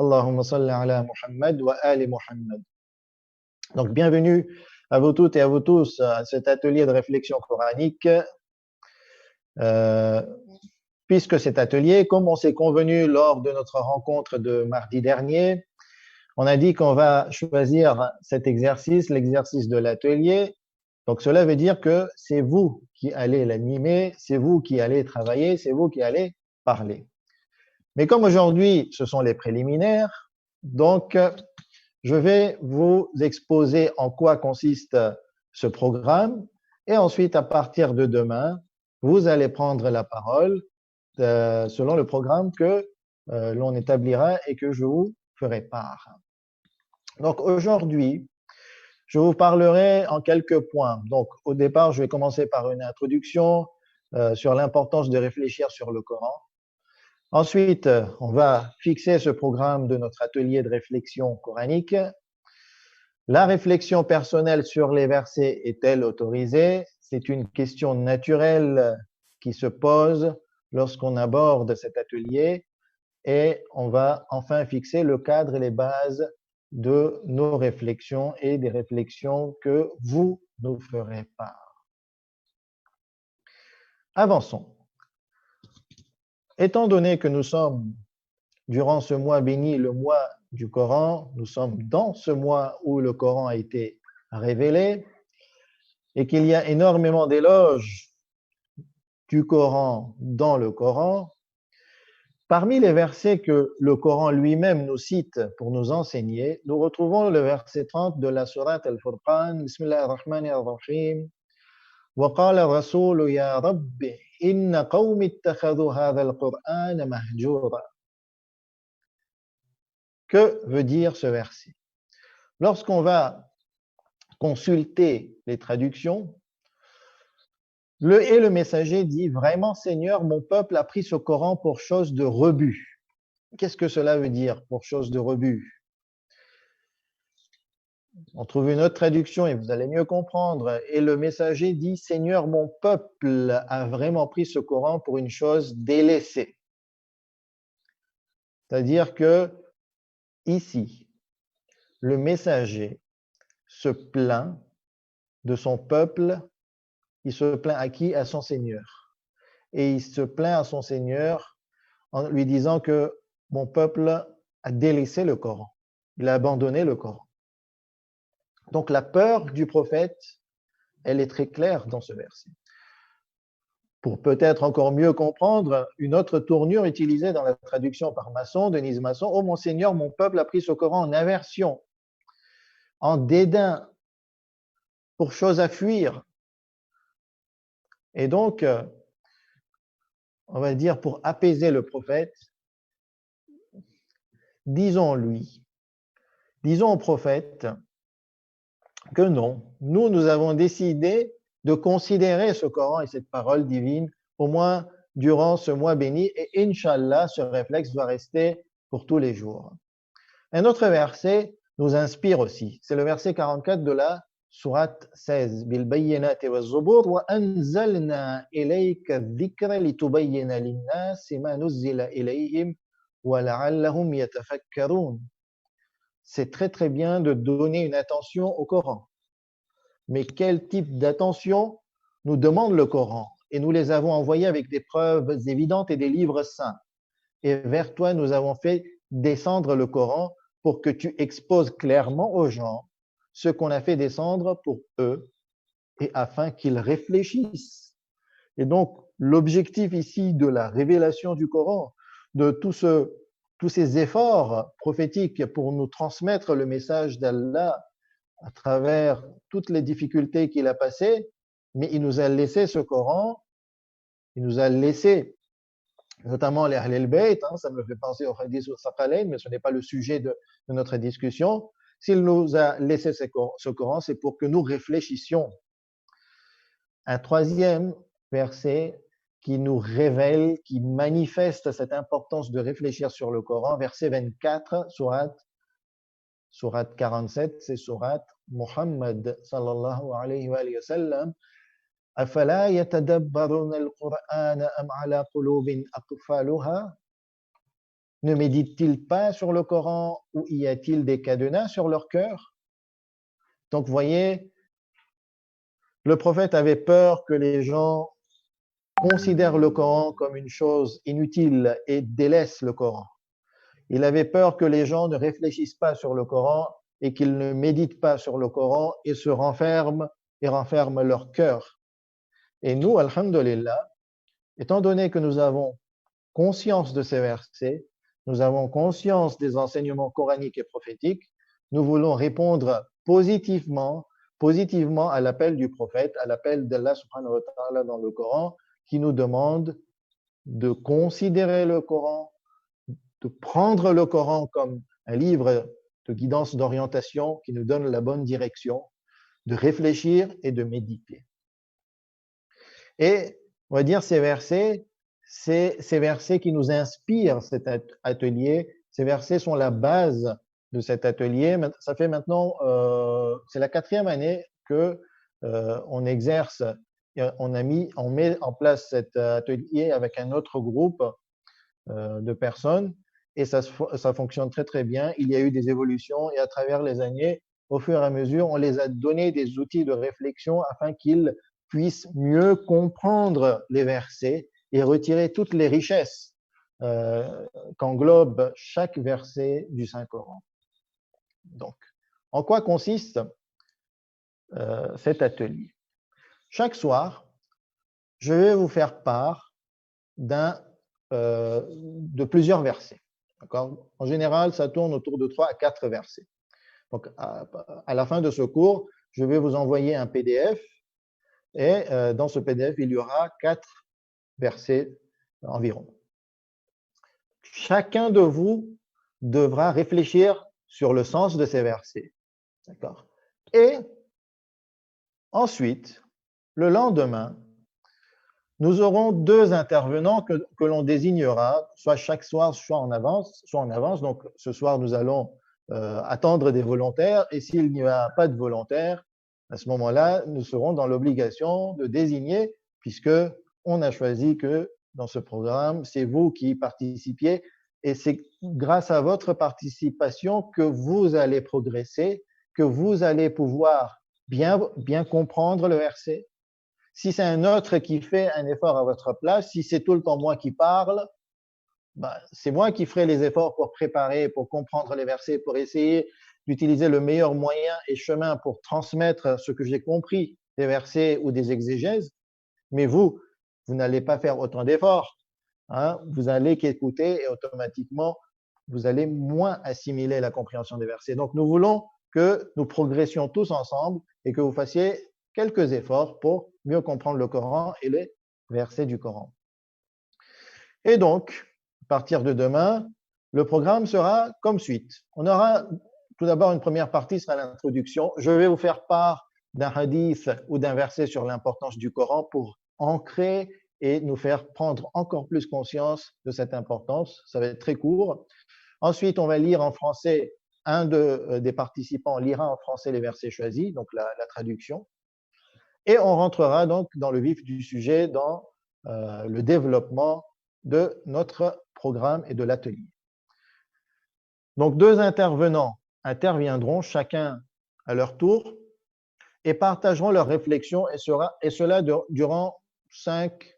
Allahumma salli ala Muhammad wa ali Muhammad. Donc, bienvenue à vous toutes et à vous tous à cet atelier de réflexion coranique. Euh, Puisque cet atelier, comme on s'est convenu lors de notre rencontre de mardi dernier, on a dit qu'on va choisir cet exercice, l'exercice de l'atelier. Donc, cela veut dire que c'est vous qui allez l'animer, c'est vous qui allez travailler, c'est vous qui allez parler. Mais comme aujourd'hui, ce sont les préliminaires, donc je vais vous exposer en quoi consiste ce programme et ensuite, à partir de demain, vous allez prendre la parole selon le programme que l'on établira et que je vous ferai part. Donc aujourd'hui, je vous parlerai en quelques points. Donc au départ, je vais commencer par une introduction sur l'importance de réfléchir sur le Coran. Ensuite, on va fixer ce programme de notre atelier de réflexion coranique. La réflexion personnelle sur les versets est-elle autorisée? C'est une question naturelle qui se pose lorsqu'on aborde cet atelier et on va enfin fixer le cadre et les bases de nos réflexions et des réflexions que vous nous ferez part. Avançons. Étant donné que nous sommes durant ce mois béni, le mois du Coran, nous sommes dans ce mois où le Coran a été révélé et qu'il y a énormément d'éloges du Coran dans le Coran. Parmi les versets que le Coran lui-même nous cite pour nous enseigner, nous retrouvons le verset 30 de la sourate Al-Furqan. Bismillah ar-Rahman ar-Rahim. وقال الرسول يا رب إن قوم اتخذوا هذا القرآن مهجورا. Que veut dire ce verset? Lorsqu'on va consulter les traductions, le messager dit vraiment Seigneur, mon peuple a pris ce Coran pour chose de rebut. Qu'est-ce que cela veut dire pour chose de rebut? On trouve une autre traduction et vous allez mieux comprendre. Et le messager dit Seigneur, mon peuple a vraiment pris ce Coran pour une chose délaissée. C'est-à-dire que ici, le messager se plaint de son peuple. Il se plaint à qui? À son Seigneur. Et il se plaint à son Seigneur en lui disant que mon peuple a délaissé le Coran. Il a abandonné le Coran. Donc la peur du prophète, elle est très claire dans ce verset. Pour peut-être encore mieux comprendre, une autre tournure utilisée dans la traduction par Masson, Denise Masson, « Oh mon Seigneur, mon peuple a pris ce Coran en aversion, en dédain, pour chose à fuir. » Et donc, on va dire pour apaiser le prophète, disons au prophète que non, nous avons décidé de considérer ce Coran et cette parole divine au moins durant ce mois béni et Inch'Allah, ce réflexe doit rester pour tous les jours. Un autre verset nous inspire aussi, c'est le verset 44 de la sourate 16. Bil bayyinati waz zubur wa anzalna ilayka dhikra litubayyana lin-nasi ma nuzzila ilayhim wa la'allahum yatafakkarun. C'est très très bien de donner une attention au Coran. Mais quel type d'attention nous demande le Coran? Et nous les avons envoyés avec des preuves évidentes et des livres saints. Et vers toi, nous avons fait descendre le Coran pour que tu exposes clairement aux gens ce qu'on a fait descendre pour eux et afin qu'ils réfléchissent. Et donc, l'objectif ici de la révélation du Coran, de tous ces efforts prophétiques pour nous transmettre le message d'Allah à travers toutes les difficultés qu'il a passées, mais il nous a laissé ce Coran, il nous a laissé notamment les Ahl al-Bayt, ça me fait penser au hadith au Saqalayn, mais ce n'est pas le sujet de notre discussion. S'il nous a laissé ce Coran, c'est pour que nous réfléchissions. Un troisième verset qui nous révèle, qui manifeste cette importance de réfléchir sur le Coran, verset 24, sourate 47, c'est sourate Muhammad sallallahu alayhi wa sallam. أفلا يتدبرون القرآن أم على قلوب أقفالها. ne méditent-ils pas sur le Coran ou y a-t-il des cadenas sur leur cœur? Donc, vous voyez, le prophète avait peur que les gens considèrent le Coran comme une chose inutile et délaissent le Coran. Il avait peur que les gens ne réfléchissent pas sur le Coran et qu'ils ne méditent pas sur le Coran et se renferment et renferment leur cœur. Et nous, alhamdulillah, étant donné que nous avons conscience de ces versets, nous avons conscience des enseignements coraniques et prophétiques, nous voulons répondre positivement à l'appel du prophète, à l'appel d'Allah subhanahu wa ta'ala dans le Coran, qui nous demande de considérer le Coran, de prendre le Coran comme un livre de guidance, d'orientation qui nous donne la bonne direction, de réfléchir et de méditer. Et on va dire ces versets qui nous inspirent cet atelier. Ces versets sont la base de cet atelier. Ça fait maintenant, c'est la 4e année que on exerce, on met en place cet atelier avec un autre groupe de personnes et ça fonctionne très très bien. Il y a eu des évolutions et à travers les années, au fur et à mesure, on les a donné des outils de réflexion afin qu'ils puissent mieux comprendre les versets et retirer toutes les richesses qu'englobe chaque verset du Saint-Coran. Donc, en quoi consiste cet atelier? Chaque soir, je vais vous faire part de plusieurs versets. En général, ça tourne autour de 3 à 4 versets. Donc, à la fin de ce cours, je vais vous envoyer un PDF et dans ce PDF, il y aura 4 versets environ. Chacun de vous devra réfléchir sur le sens de ces versets. D'accord? Et ensuite, le lendemain, nous aurons 2 intervenants que l'on désignera, soit chaque soir, soit en avance. Donc, ce soir, nous allons attendre des volontaires. Et s'il n'y a pas de volontaires, à ce moment-là, nous serons dans l'obligation de désigner, puisque on a choisi que dans ce programme, c'est vous qui participiez. Et c'est grâce à votre participation que vous allez progresser, que vous allez pouvoir bien comprendre le verset. Si c'est un autre qui fait un effort à votre place, si c'est tout le temps moi qui parle, c'est moi qui ferai les efforts pour préparer, pour comprendre les versets, pour essayer d'utiliser le meilleur moyen et chemin pour transmettre ce que j'ai compris des versets ou des exégèses. Mais vous n'allez pas faire autant d'efforts. Vous allez qu'écouter et automatiquement, vous allez moins assimiler la compréhension des versets. Donc, nous voulons que nous progressions tous ensemble et que vous fassiez quelques efforts pour mieux comprendre le Coran et les versets du Coran. Et donc, à partir de demain, le programme sera comme suite. On aura tout d'abord une première partie sera l'introduction. Je vais vous faire part d'un hadith ou d'un verset sur l'importance du Coran pour ancrer et nous faire prendre encore plus conscience de cette importance. Ça va être très court. Ensuite, on va lire en français, des participants lira en français les versets choisis, donc la traduction. Et on rentrera donc dans le vif du sujet, dans le développement de notre programme et de l'atelier. Donc, 2 intervenants interviendront chacun à leur tour et partageront leurs réflexions et cela durant 5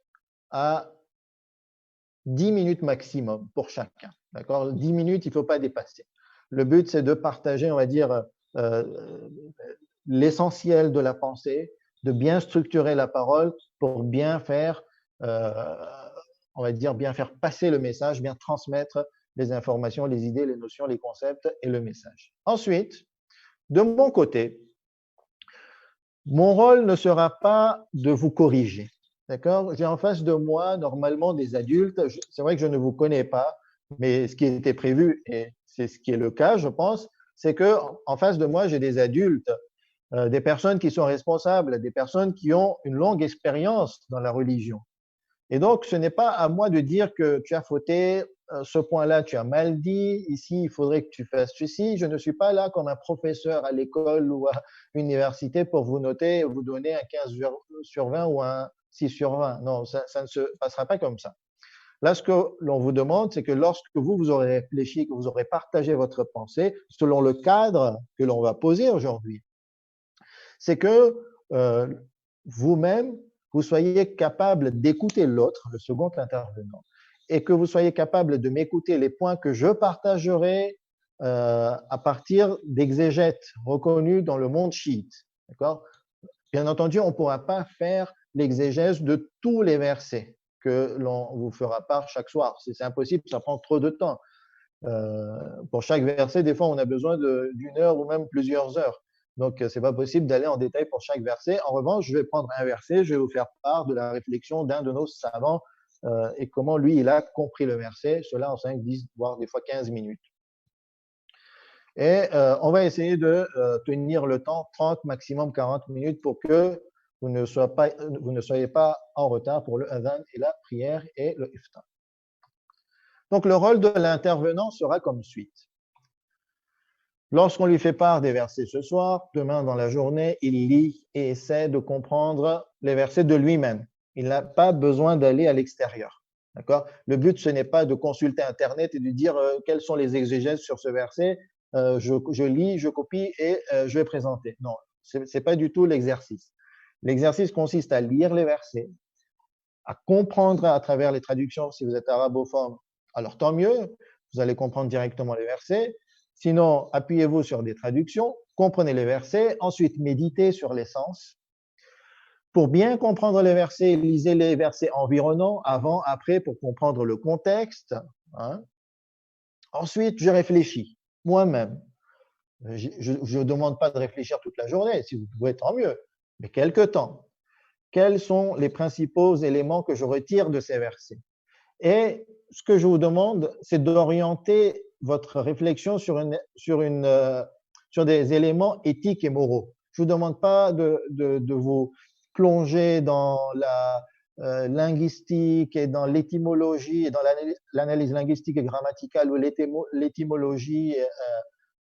à 10 minutes maximum pour chacun. D'accord? 10 minutes, il ne faut pas dépasser. Le but, c'est de partager, on va dire, l'essentiel de la pensée, de bien structurer la parole pour bien faire, on va dire, bien faire passer le message, bien transmettre les informations, les idées, les notions, les concepts et le message. Ensuite, de mon côté, mon rôle ne sera pas de vous corriger. D'accord? J'ai en face de moi normalement des adultes. C'est vrai que je ne vous connais pas, mais ce qui était prévu, et c'est ce qui est le cas, je pense, c'est que en face de moi, j'ai des adultes, des personnes qui sont responsables, des personnes qui ont une longue expérience dans la religion. Et donc, ce n'est pas à moi de dire que tu as fauté, ce point-là, tu as mal dit, ici, il faudrait que tu fasses ceci. Je ne suis pas là comme un professeur à l'école ou à l'université pour vous noter, vous donner un 15 sur 20 ou un 6 sur 20. Non, ça ne se passera pas comme ça. Là, ce que l'on vous demande, c'est que lorsque vous aurez réfléchi, que vous aurez partagé votre pensée, selon le cadre que l'on va poser aujourd'hui, c'est que vous-même, vous soyez capable d'écouter l'autre, le second intervenant, et que vous soyez capable de m'écouter les points que je partagerai à partir d'exégètes reconnus dans le monde chiite. D'accord? Bien entendu, on ne pourra pas faire l'exégèse de tous les versets que l'on vous fera part chaque soir. C'est impossible, ça prend trop de temps. Pour chaque verset, des fois, on a besoin d'une heure ou même plusieurs heures. Donc, ce n'est pas possible d'aller en détail pour chaque verset. En revanche, je vais prendre un verset, je vais vous faire part de la réflexion d'un de nos savants et comment lui, il a compris le verset, cela en 5, 10, voire des fois 15 minutes. Et on va essayer de tenir le temps, 30, maximum 40 minutes, pour que vous ne soyez pas en retard pour le adhan et la prière et le iftar. Donc, le rôle de l'intervenant sera comme suite. Lorsqu'on lui fait part des versets ce soir, demain dans la journée, il lit et essaie de comprendre les versets de lui-même. Il n'a pas besoin d'aller à l'extérieur. D'accord? Le but, ce n'est pas de consulter Internet et de dire quels sont les exégèses sur ce verset. Je lis, je copie et je vais présenter. Non, ce n'est pas du tout l'exercice. L'exercice consiste à lire les versets, à comprendre à travers les traductions. Si vous êtes arabophone, alors tant mieux, vous allez comprendre directement les versets. Sinon, appuyez-vous sur des traductions, comprenez les versets, ensuite méditez sur les sens. Pour bien comprendre les versets, lisez les versets environnants, avant, après, pour comprendre le contexte. Hein. Ensuite, je réfléchis moi-même. Je ne demande pas de réfléchir toute la journée, si vous pouvez, tant mieux, mais quelque temps. Quels sont les principaux éléments que je retire de ces versets? Et ce que je vous demande, c'est d'orienter votre réflexion sur des éléments éthiques et moraux. Je ne vous demande pas de vous plonger dans la linguistique et dans l'étymologie et dans l'analyse linguistique et grammaticale ou l'étymologie,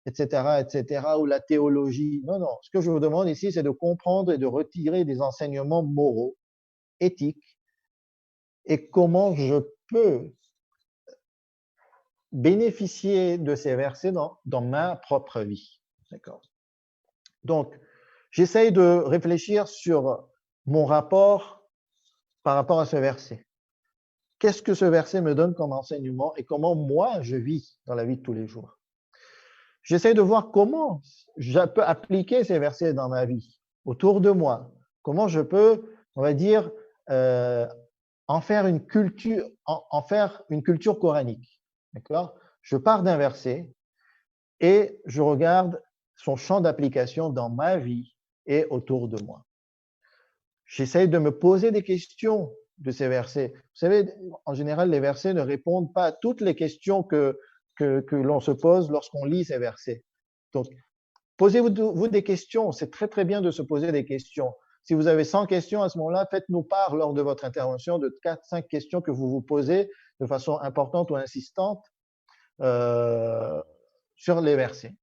etc., ou la théologie. Non, non. Ce que je vous demande ici, c'est de comprendre et de retirer des enseignements moraux, éthiques, et comment je peux bénéficier de ces versets dans ma propre vie. D'accord? Donc, j'essaye de réfléchir sur mon rapport par rapport à ce verset. Qu'est-ce que ce verset me donne comme enseignement et comment moi je vis dans la vie de tous les jours? J'essaie de voir comment je peux appliquer ces versets dans ma vie, autour de moi. Comment je peux, on va dire, en faire une culture coranique. D'accord? Je pars d'un verset et je regarde son champ d'application dans ma vie et autour de moi. J'essaie de me poser des questions de ces versets. Vous savez, en général, les versets ne répondent pas à toutes les questions que l'on se pose lorsqu'on lit ces versets. Donc, posez-vous des questions. C'est très, très bien de se poser des questions. Si vous avez 100 questions à ce moment-là, faites-nous part lors de votre intervention de 4-5 questions que vous vous posez de façon importante ou insistante sur les versets.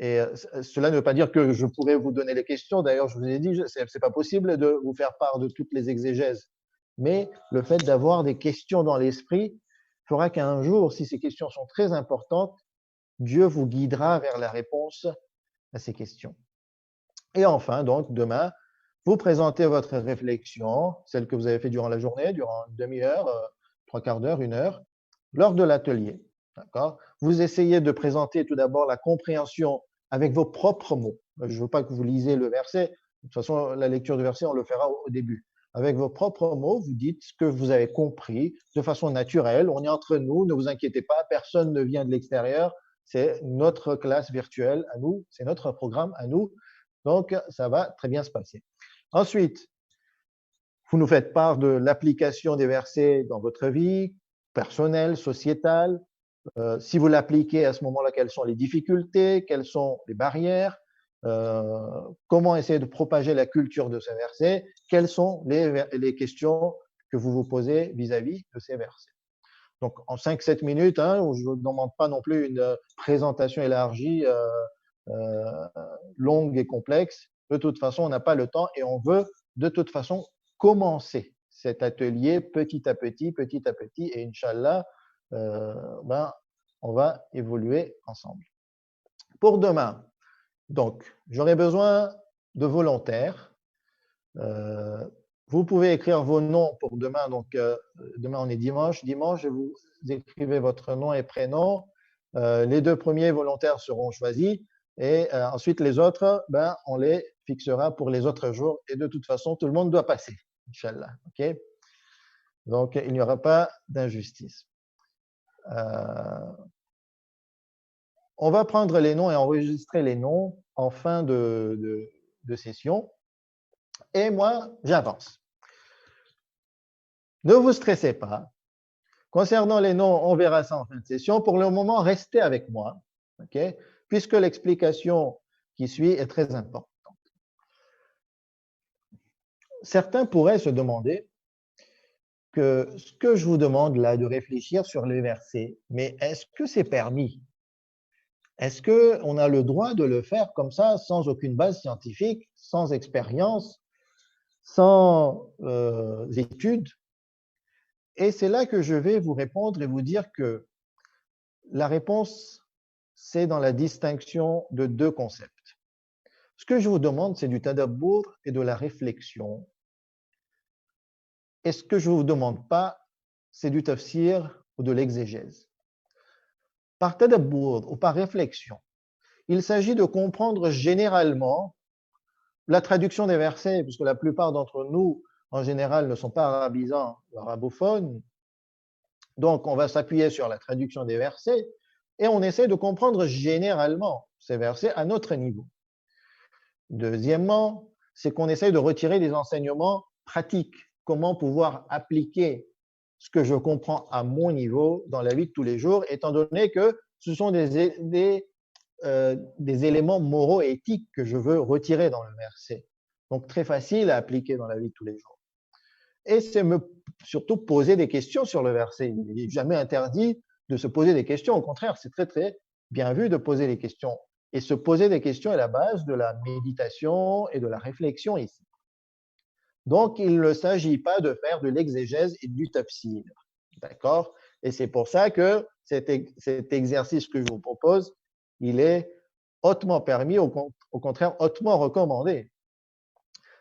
Et cela ne veut pas dire que je pourrais vous donner les questions. D'ailleurs, je vous ai dit, ce n'est pas possible de vous faire part de toutes les exégèses. Mais le fait d'avoir des questions dans l'esprit fera qu'un jour, si ces questions sont très importantes, Dieu vous guidera vers la réponse à ces questions. Et enfin, donc, demain, vous présentez votre réflexion, celle que vous avez fait durant la journée, durant une demi-heure, 3/4 d'heure, 1 heure, lors de l'atelier. D'accord? Vous essayez de présenter tout d'abord la compréhension avec vos propres mots. Je ne veux pas que vous lisez le verset. De toute façon, la lecture du verset, on le fera au début. Avec vos propres mots, vous dites ce que vous avez compris de façon naturelle. On est entre nous, ne vous inquiétez pas, personne ne vient de l'extérieur. C'est notre classe virtuelle à nous, c'est notre programme à nous. Donc, ça va très bien se passer. Ensuite, vous nous faites part de l'application des versets dans votre vie personnelle, sociétale. Si vous l'appliquez à ce moment-là, quelles sont les difficultés, quelles sont les barrières, comment essayer de propager la culture de ces versets, quelles sont les questions que vous vous posez vis-à-vis de ces versets. Donc, en 5-7 minutes, hein, je ne vous demande pas non plus une présentation élargie, longue et complexe. De toute façon, on n'a pas le temps et on veut de toute façon commencer. cet atelier petit à petit, et Inch'Allah, on va évoluer ensemble. Pour demain, donc, j'aurai besoin de volontaires. Vous pouvez écrire vos noms pour demain. Donc, demain, on est dimanche. Dimanche, vous écrivez votre nom et prénom. Les 2 premiers volontaires seront choisis. Et ensuite, les autres, on les fixera pour les autres jours. Et de toute façon, tout le monde doit passer, Inch'Allah. OK? Donc, il n'y aura pas d'injustice. On va prendre les noms et enregistrer les noms en fin de session. Et moi, j'avance. Ne vous stressez pas. Concernant les noms, on verra ça en fin de session. Pour le moment, restez avec moi, okay? Puisque l'explication qui suit est très importante. Certains pourraient se demander que ce que je vous demande là, de réfléchir sur les versets, mais est-ce que c'est permis? Est-ce qu'on a le droit de le faire comme ça, sans aucune base scientifique, sans expérience, sans études? Et c'est là que je vais vous répondre et vous dire que la réponse, c'est dans la distinction de 2 concepts. Ce que je vous demande, c'est du tadabbur et de la réflexion. Et ce que je ne vous demande pas, c'est du tafsir ou de l'exégèse. Par tadabbur ou par réflexion, il s'agit de comprendre généralement la traduction des versets, puisque la plupart d'entre nous, en général, ne sont pas arabisants ou arabophones. Donc, on va s'appuyer sur la traduction des versets et on essaie de comprendre généralement ces versets à notre niveau. Deuxièmement, c'est qu'on essaie de retirer des enseignements pratiques. Comment pouvoir appliquer ce que je comprends à mon niveau dans la vie de tous les jours, étant donné que ce sont des éléments moraux et éthiques que je veux retirer dans le verset. Donc, très facile à appliquer dans la vie de tous les jours. Et c'est surtout poser des questions sur le verset. Il n'est jamais interdit de se poser des questions. Au contraire, c'est très, très bien vu de poser des questions. Et se poser des questions est la base de la méditation et de la réflexion ici. Donc, il ne s'agit pas de faire de l'exégèse et du tafsir. D'accord? Et c'est pour ça que cet exercice que je vous propose, il est hautement permis, au contraire, hautement recommandé.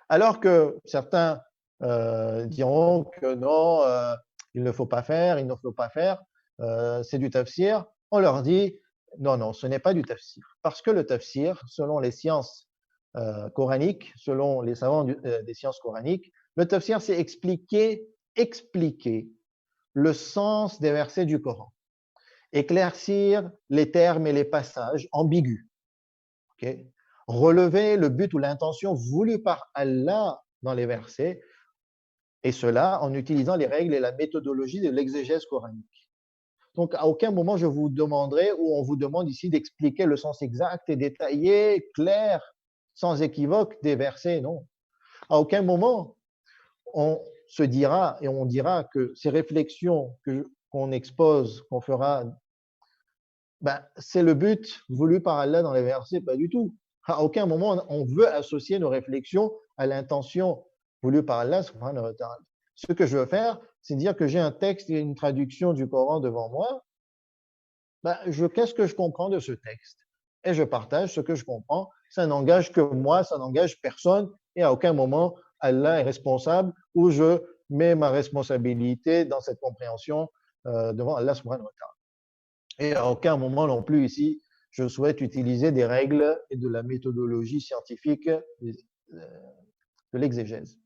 Alors que certains diront que non, il ne faut pas faire, c'est du tafsir. On leur dit, non, non, ce n'est pas du tafsir. Parce que le tafsir, selon les sciences coraniques, selon les savants des sciences coraniques, le tafsir, c'est expliquer le sens des versets du Coran, éclaircir les termes et les passages ambigus, okay? Relever le but ou l'intention voulue par Allah dans les versets, et cela en utilisant les règles et la méthodologie de l'exégèse coranique. Donc, à aucun moment je vous demanderai, ou on vous demande ici d'expliquer le sens exact et détaillé, clair, sans équivoque des versets, non. À aucun moment on se dira et on dira que ces réflexions qu'on expose, qu'on fera, c'est le but voulu par Allah dans les versets, pas du tout. À aucun moment on veut associer nos réflexions à l'intention voulue par Allah subhanahu wa ta'ala. Ce que je veux faire, c'est dire que j'ai un texte et une traduction du Coran devant moi. Qu'est-ce que je comprends de ce texte? Et je partage ce que je comprends. Ça n'engage que moi, ça n'engage personne. Et à aucun moment, Allah est responsable ou je mets ma responsabilité dans cette compréhension devant Allah subhanahu wa ta'ala. Et à aucun moment non plus ici, je souhaite utiliser des règles et de la méthodologie scientifique de l'exégèse.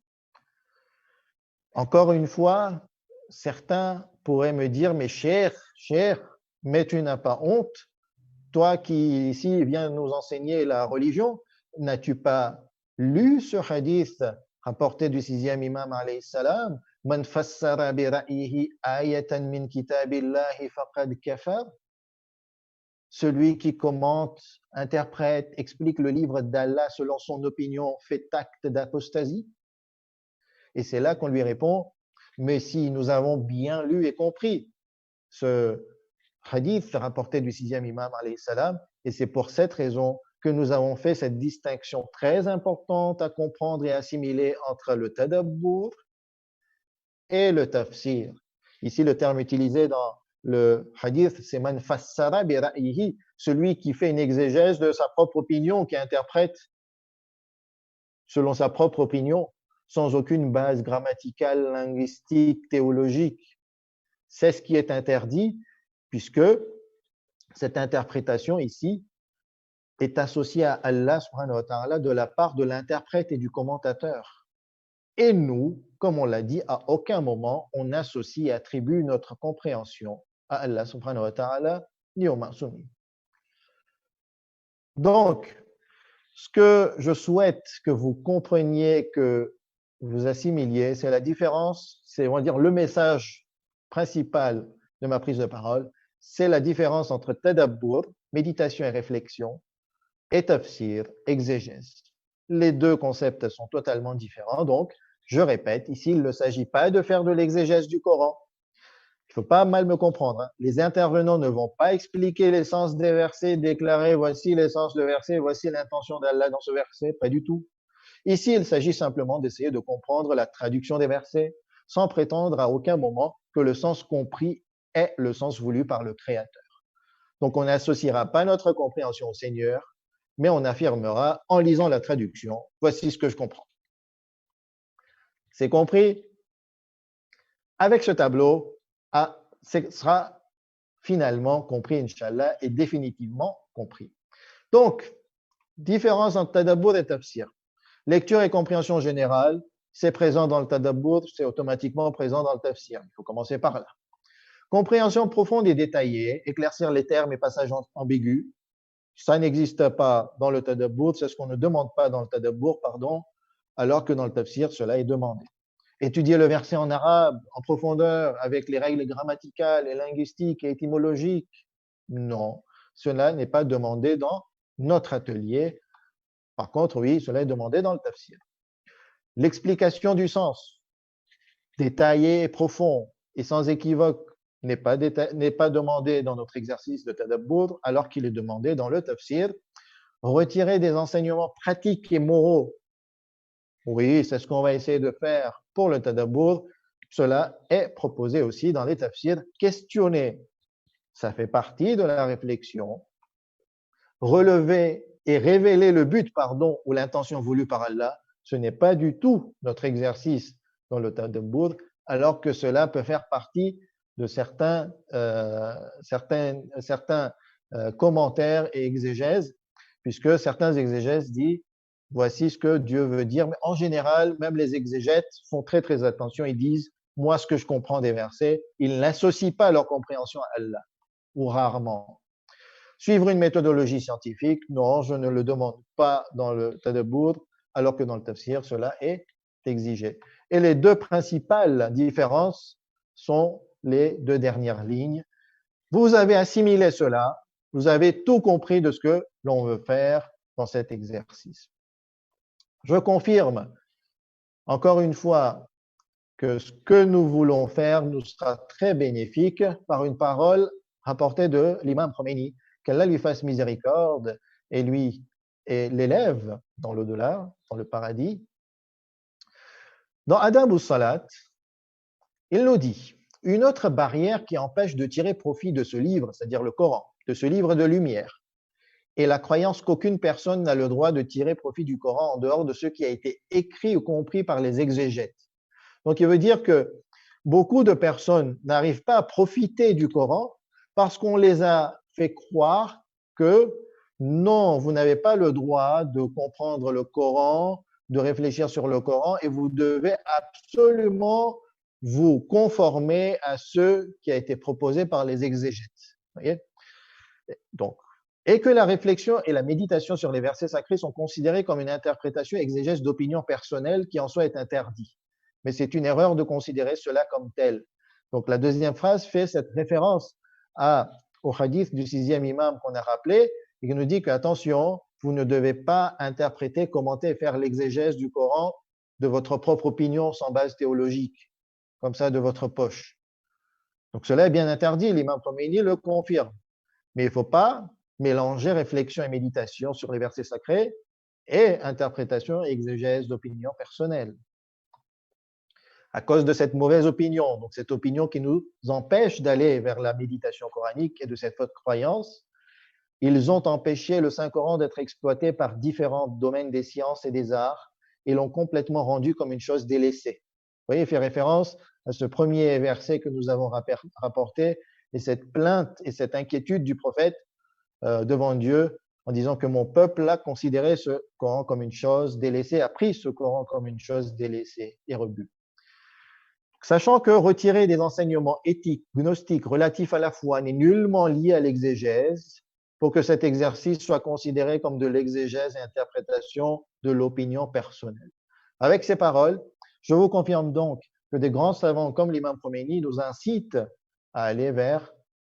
Encore une fois, certains pourraient me dire, mais cher, mais tu n'as pas honte, toi qui ici viens nous enseigner la religion, n'as-tu pas lu ce hadith rapporté du 6e imam alayhi salam, Man fassara bi ra'yihi ayatan min kitabillahi faqad kafar? Celui qui commente, interprète, explique le livre d'Allah selon son opinion fait acte d'apostasie? Et c'est là qu'on lui répond, mais si nous avons bien lu et compris ce hadith rapporté du 6e imam alayhi salam, et c'est pour cette raison que nous avons fait cette distinction très importante à comprendre et assimiler entre le tadabbur et le tafsir. Ici, le terme utilisé dans le hadith, c'est man fassara bi ra'yihi, celui qui fait une exégèse de sa propre opinion, qui interprète selon sa propre opinion, sans aucune base grammaticale, linguistique, théologique. C'est ce qui est interdit, puisque cette interprétation ici est associée à Allah subhanahu wa ta'ala de la part de l'interprète et du commentateur. Et nous, comme on l'a dit, à aucun moment on associe et attribue notre compréhension à Allah subhanahu wa ta'ala ni au Ma'soumi. Donc, ce que je souhaite que vous compreniez, que vous assimiliez, c'est la différence, c'est, on va dire, le message principal de ma prise de parole, c'est la différence entre tadabbur, méditation et réflexion, et tafsir, exégèse. Les deux concepts sont totalement différents, donc, je répète, ici, il ne s'agit pas de faire de l'exégèse du Coran. Il ne faut pas mal me comprendre. Hein. Les intervenants ne vont pas expliquer l'essence des versets, déclarer voici l'essence du verset, voici l'intention d'Allah dans ce verset, pas du tout. Ici, il s'agit simplement d'essayer de comprendre la traduction des versets sans prétendre à aucun moment que le sens compris est le sens voulu par le Créateur. Donc, on n'associera pas notre compréhension au Seigneur, mais on affirmera en lisant la traduction, voici ce que je comprends. C'est compris? Avec ce tableau, ce sera finalement compris, Inch'Allah, et définitivement compris. Donc, différence entre tadabbur et tafsir. Lecture et compréhension générale, c'est présent dans le tadabbur, c'est automatiquement présent dans le tafsir. Il faut commencer par là. Compréhension profonde et détaillée, éclaircir les termes et passages ambigus. Ça n'existe pas dans le tadabbur, c'est ce qu'on ne demande pas dans le tadabbur, pardon, alors que dans le tafsir, cela est demandé. Étudier le verset en arabe en profondeur avec les règles grammaticales et linguistiques et étymologiques, non, cela n'est pas demandé dans notre atelier. Par contre, oui, cela est demandé dans le tafsir. L'explication du sens, détaillé, profond et sans équivoque, n'est pas demandé dans notre exercice de tadabbur, alors qu'il est demandé dans le tafsir. Retirer des enseignements pratiques et moraux, oui, c'est ce qu'on va essayer de faire pour le tadabbur. Cela est proposé aussi dans les tafsirs. Questionner, ça fait partie de la réflexion. Relever et révéler le but, pardon, ou l'intention voulue par Allah, ce n'est pas du tout notre exercice dans le tadabbur, alors que cela peut faire partie de certains commentaires et exégèses, puisque certains exégèses disent voici ce que Dieu veut dire. Mais en général, même les exégètes font très très attention. Ils disent moi, ce que je comprends des versets, ils n'associent pas leur compréhension à Allah, ou rarement. Suivre une méthodologie scientifique, non, je ne le demande pas dans le tadabbur, alors que dans le tafsir, cela est exigé. Et les deux principales différences sont les deux dernières lignes. Vous avez assimilé cela, vous avez tout compris de ce que l'on veut faire dans cet exercice. Je confirme encore une fois que ce que nous voulons faire nous sera très bénéfique par une parole rapportée de l'imam Khomeini, qu'Allah lui fasse miséricorde et lui et l'élève dans l'au-delà, dans le paradis. Dans Adab Salat, il nous dit une autre barrière qui empêche de tirer profit de ce livre, c'est-à-dire le Coran, de ce livre de lumière, et la croyance qu'aucune personne n'a le droit de tirer profit du Coran en dehors de ce qui a été écrit ou compris par les exégètes. Donc, il veut dire que beaucoup de personnes n'arrivent pas à profiter du Coran parce qu'on les a fait croire que non, vous n'avez pas le droit de comprendre le Coran, de réfléchir sur le Coran et vous devez absolument vous conformer à ce qui a été proposé par les exégètes. Voyez? Donc, et que la réflexion et la méditation sur les versets sacrés sont considérés comme une interprétation exégèse d'opinion personnelle qui en soi est interdit. Mais c'est une erreur de considérer cela comme tel. Donc la deuxième phrase fait cette référence au hadith du 6e imam qu'on a rappelé et qui nous dit que, attention, vous ne devez pas interpréter, commenter et faire l'exégèse du Coran de votre propre opinion sans base théologique, comme ça de votre poche. Donc cela est bien interdit, l'imam Khomeini le confirme. Mais il ne faut pas mélanger réflexion et méditation sur les versets sacrés et interprétation et exégèse d'opinion personnelle. à cause de cette mauvaise opinion, donc cette opinion qui nous empêche d'aller vers la méditation coranique et de cette fausse croyance, ils ont empêché le Saint-Coran d'être exploité par différents domaines des sciences et des arts et l'ont complètement rendu comme une chose délaissée. Vous voyez, il fait référence à ce premier verset que nous avons rapporté et cette plainte et cette inquiétude du prophète devant Dieu en disant que mon peuple a considéré ce Coran comme une chose délaissée, a pris ce Coran comme une chose délaissée et rebut. Sachant que retirer des enseignements éthiques, gnostiques relatifs à la foi n'est nullement lié à l'exégèse, pour que cet exercice soit considéré comme de l'exégèse et interprétation de l'opinion personnelle. Avec ces paroles, je vous confirme donc que des grands savants comme l'imam Khomeini nous incitent à aller vers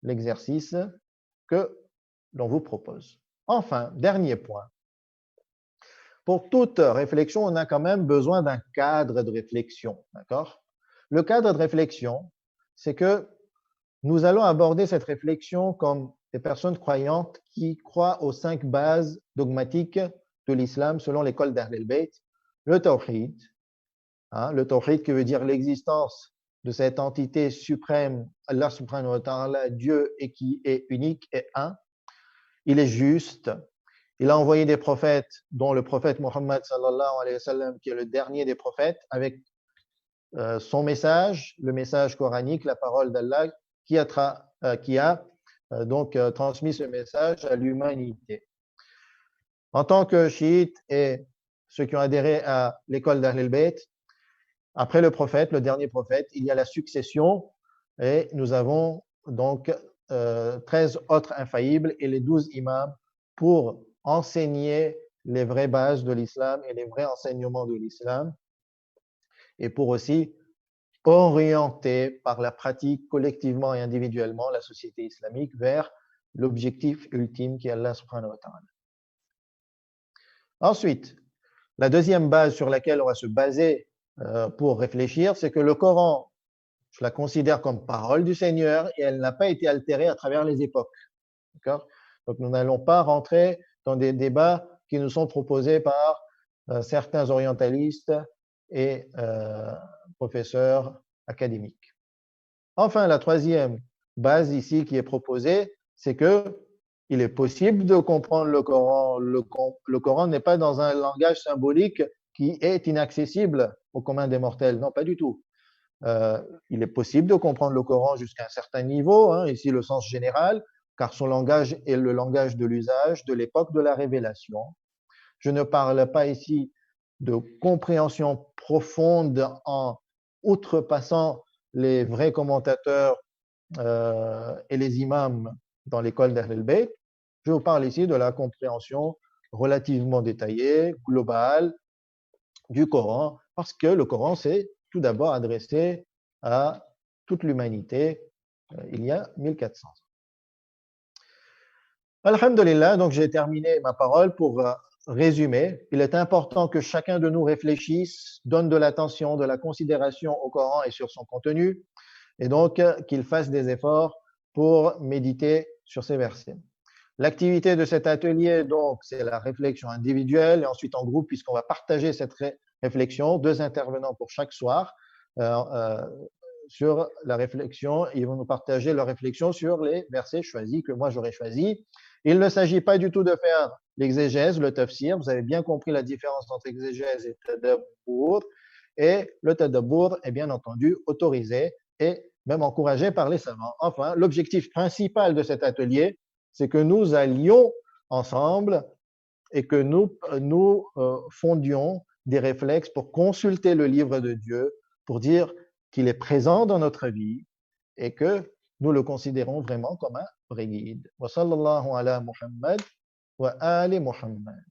l'exercice que l'on vous propose. Enfin, dernier point. Pour toute réflexion, on a quand même besoin d'un cadre de réflexion, d'accord? Le cadre de réflexion, c'est que nous allons aborder cette réflexion comme des personnes croyantes qui croient aux 5 bases dogmatiques de l'islam selon l'école d'Ahl al-Bayt. Le tawhid, le tawhid qui veut dire l'existence de cette entité suprême, Allah subhanahu wa ta'ala, Dieu, et qui est unique et un. Il est juste. Il a envoyé des prophètes, dont le prophète Mohammed sallallahu alayhi wa sallam, qui est le dernier des prophètes, avec son message, le message coranique, la parole d'Allah, qui a donc transmis ce message à l'humanité. En tant que chiites et ceux qui ont adhéré à l'école d'Ahl al-Bayt, après le prophète, le dernier prophète, il y a la succession et nous avons donc 13 autres infaillibles et les 12 imams pour enseigner les vraies bases de l'islam et les vrais enseignements de l'islam et pour aussi orienter par la pratique collectivement et individuellement la société islamique vers l'objectif ultime qui est Allah subhanahu wa ta'ala. Ensuite, la deuxième base sur laquelle on va se baser pour réfléchir, c'est que le Coran, je la considère comme parole du Seigneur et elle n'a pas été altérée à travers les époques. D'accord ? Donc nous n'allons pas rentrer dans des débats qui nous sont proposés par certains orientalistes et professeurs académiques. Enfin, la troisième base ici qui est proposée, c'est que il est possible de comprendre le Coran. Le Coran n'est pas dans un langage symbolique qui est inaccessible au commun des mortels. Non, pas du tout. Il est possible de comprendre le Coran jusqu'à un certain niveau, ici le sens général, car son langage est le langage de l'usage de l'époque de la révélation. Je ne parle pas ici de compréhension profonde en outrepassant les vrais commentateurs et les imams dans l'école d'Ahl al-Bayt. Je vous parle ici de la compréhension relativement détaillée, globale du Coran, parce que le Coran s'est tout d'abord adressé à toute l'humanité il y a 1400 ans. Alhamdulillah, donc j'ai terminé ma parole pour résumer. Il est important que chacun de nous réfléchisse, donne de l'attention, de la considération au Coran et sur son contenu, et donc qu'il fasse des efforts pour méditer sur ces versets. L'activité de cet atelier, donc, c'est la réflexion individuelle et ensuite en groupe, puisqu'on va partager cette réflexion, 2 intervenants pour chaque soir sur la réflexion. Ils vont nous partager leur réflexion sur les versets choisis que moi j'aurais choisis. Il ne s'agit pas du tout de faire l'exégèse, le tafsir. Vous avez bien compris la différence entre exégèse et tadabbur. Et le tadabbur est bien entendu autorisé et même encouragé par les savants. Enfin, l'objectif principal de cet atelier, c'est que nous allions ensemble et que nous fondions des réflexes pour consulter le livre de Dieu, pour dire qu'il est présent dans notre vie et que nous le considérons vraiment comme un vrai guide. Wa sallallahu ala Muhammad wa ali Muhammad.